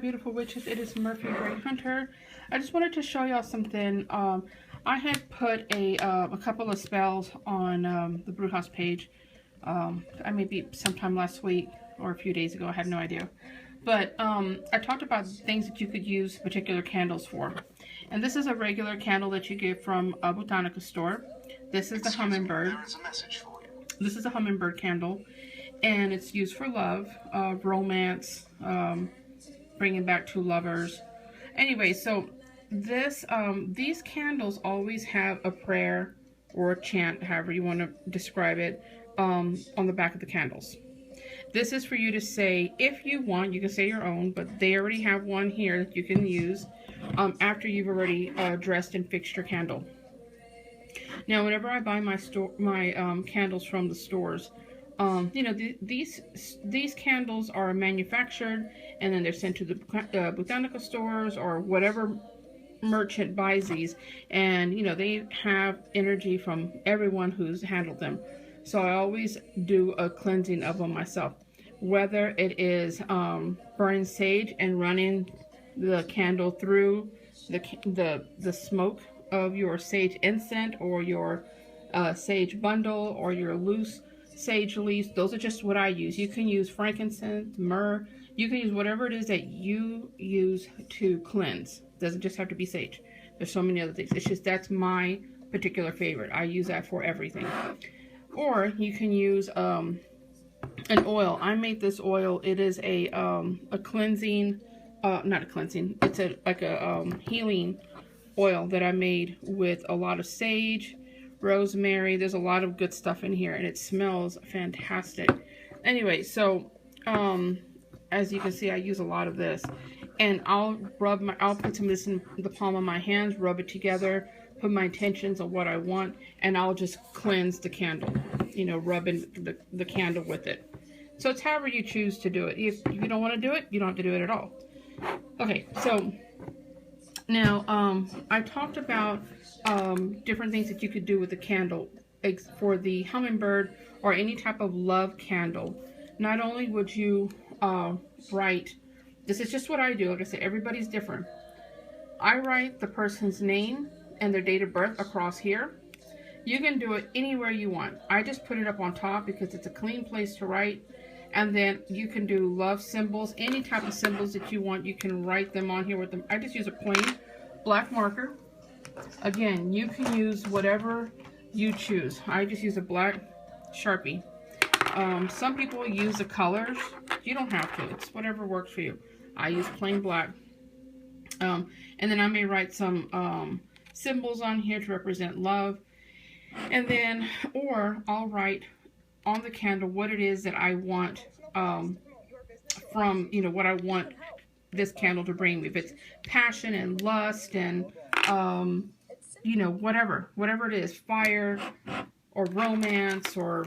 beautiful witches, it is Murphy Great Hunter. I just wanted to show y'all something. I had put a couple of spells on the Brew House page. I maybe sometime last week or a few days ago, I have no idea. But I talked about things that you could use particular candles for. And this is a regular candle that you get from a botanica store. This is the hummingbird. This is a hummingbird candle. And it's used for love, romance, bringing back two lovers. Anyway, so this these candles always have a prayer or a chant, however you want to describe it, on the back of the candles. This is for you to say, if you want, you can say your own, but they already have one here that you can use after you've already dressed and fixed your candle. Now, whenever I buy my candles from the stores, you know, these candles are manufactured and then they're sent to the botanica stores or whatever merchant buys these, and you know, they have energy from everyone who's handled them. So I always do a cleansing of them myself, whether it is burning sage and running the candle through the smoke of your sage incense or your sage bundle or your loose sage leaves. Those are just what I use. You can use frankincense, myrrh. You can use whatever it is that you use to cleanse. Doesn't just have to be sage. There's so many other things. It's just that's my particular favorite. I use that for everything. Or you can use an oil. I made this oil. It is a cleansing, not a cleansing. It's like a healing oil that I made with a lot of sage, rosemary. There's a lot of good stuff in here, and it smells fantastic. Anyway, so as you can see, I use a lot of this, and I'll put some of this in the palm of my hands, rub it together, put my intentions on what I want, and I'll just cleanse the candle, you know, rubbing the candle with it. So it's however you choose to do it. If you don't want to do it, you don't have to do it at all. Okay, so now I talked about different things that you could do with the candle for the hummingbird or any type of love candle. Not only would you write, this is just what I do, like I said, everybody's different. I write the person's name and their date of birth across here. You can do it anywhere you want. I just put it up on top because it's a clean place to write. And then you can do love symbols, any type of symbols that you want. You can write them on here with them. I just use a plain black marker. Again, you can use whatever you choose. I just use a black Sharpie. Some people use the colors. You don't have to. It's whatever works for you. I use plain black. And then I may write some symbols on here to represent love. And then, or I'll write on the candle what it is that I want from, you know, what I want this candle to bring me. If it's passion and lust and, you know, whatever it is, fire or romance, or,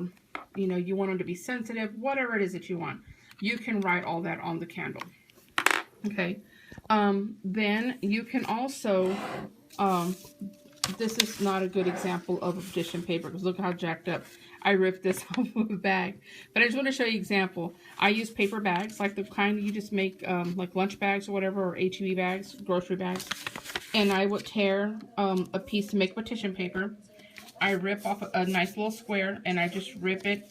you know, you want them to be sensitive, whatever it is that you want, you can write all that on the candle. Okay. Then you can also, this is not a good example of a petition paper because look how jacked up. I ripped this off of a bag. But I just want to show you an example. I use paper bags, like the kind you just make, like lunch bags or whatever, or HEB bags, grocery bags. And I would tear a piece to make petition paper. I rip off a nice little square, and I just rip it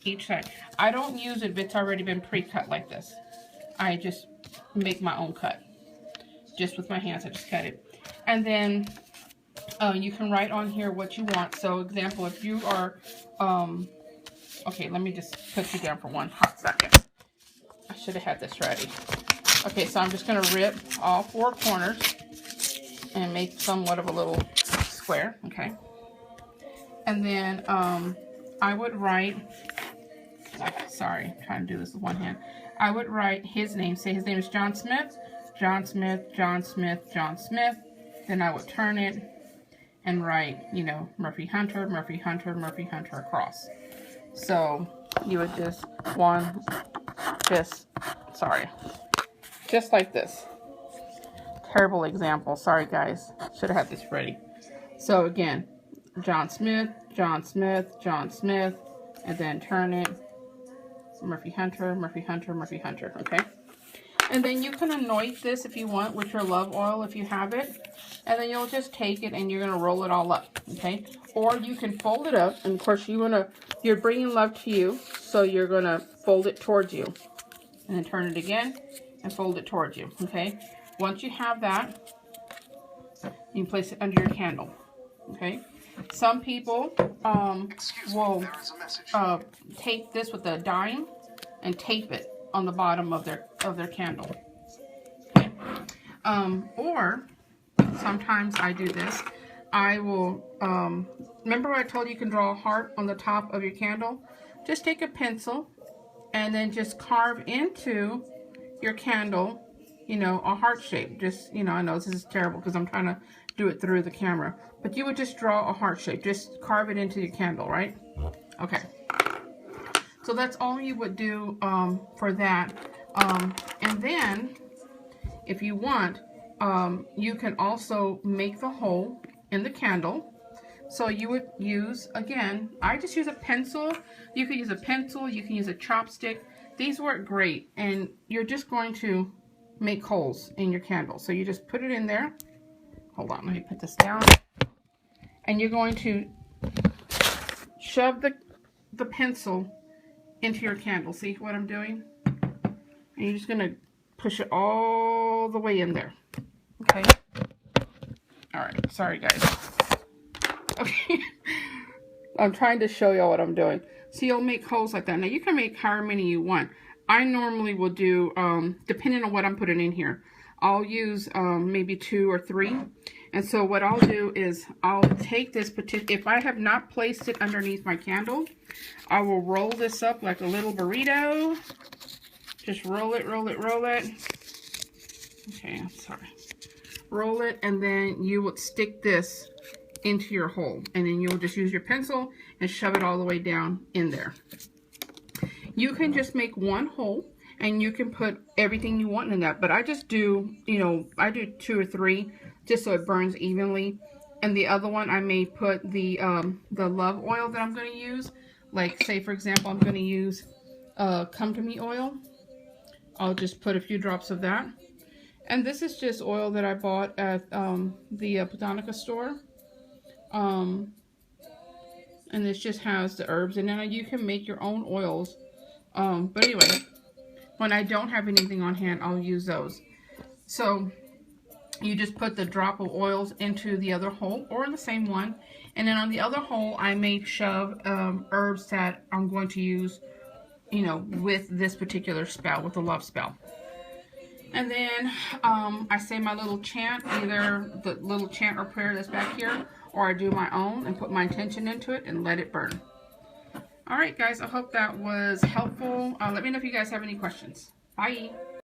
each side. I don't use it if it's already been pre-cut like this. I just make my own cut. Just with my hands, I just cut it. And then you can write on here what you want. So, example, if you are, okay, let me just put you down for one hot second. I should have had this ready. Okay, so I'm just going to rip all four corners and make somewhat of a little square, okay? And then I would write, sorry, I'm trying to do this with one hand. I would write his name, say his name is John Smith, John Smith, John Smith, John Smith. Then I would turn it and write, you know, Murphy Hunter, Murphy Hunter, Murphy Hunter across. So you would just just like this. Terrible example. Sorry, guys. Should have had this ready. So again, John Smith, John Smith, John Smith, and then turn it. Murphy Hunter, Murphy Hunter, Murphy Hunter. Okay. And then you can anoint this if you want with your love oil if you have it. And then you'll just take it and you're going to roll it all up, okay? Or you can fold it up. And of course, you're bringing love to you, so you're going to fold it towards you. And then turn it again and fold it towards you, okay? Once you have that, you can place it under your candle, okay? Some people will tape this with a dime and tape it on the bottom of their candle. Okay? Or sometimes I do this. I will, remember I told you can draw a heart on the top of your candle? Just take a pencil and then just carve into your candle, you know, a heart shape. Just, you know, I know this is terrible because I'm trying to do it through the camera. But you would just draw a heart shape. Just carve it into your candle, right? Okay. So that's all you would do for that. And then, if you want, you can also make the hole in the candle. So you would use, again, I just use a pencil. You can use a pencil, you can use a chopstick. These work great. And you're just going to make holes in your candle. So you just put it in there. Hold on, let me put this down. And you're going to shove the pencil into your candle. See what I'm doing? And you're just going to push it all the way in there. Okay? Alright, sorry guys. Okay. I'm trying to show y'all what I'm doing. So you'll make holes like that. Now you can make however many you want. I normally will do, depending on what I'm putting in here, I'll use maybe 2 or 3. And so what I'll do is I'll take this particular, if I have not placed it underneath my candle, I will roll this up like a little burrito. Just roll it, roll it, roll it. Okay, I'm sorry. Roll it, and then you would stick this into your hole. And then you'll just use your pencil and shove it all the way down in there. You can just make one hole, and you can put everything you want in that. But I just do, you know, I do 2 or 3 just so it burns evenly. And the other one, I may put the love oil that I'm going to use. Like, say, for example, I'm going to use Come To Me oil. I'll just put a few drops of that. And this is just oil that I bought at the Botanica store. And this just has the herbs. And then you can make your own oils. But anyway, when I don't have anything on hand, I'll use those. So you just put the drop of oils into the other hole or in the same one. And then on the other hole, I may shove herbs that I'm going to use, you know, with this particular spell, with the love spell. And then I say my little chant, either the little chant or prayer that's back here, or I do my own and put my intention into it and let it burn. All right, guys, I hope that was helpful. Let me know if you guys have any questions. Bye.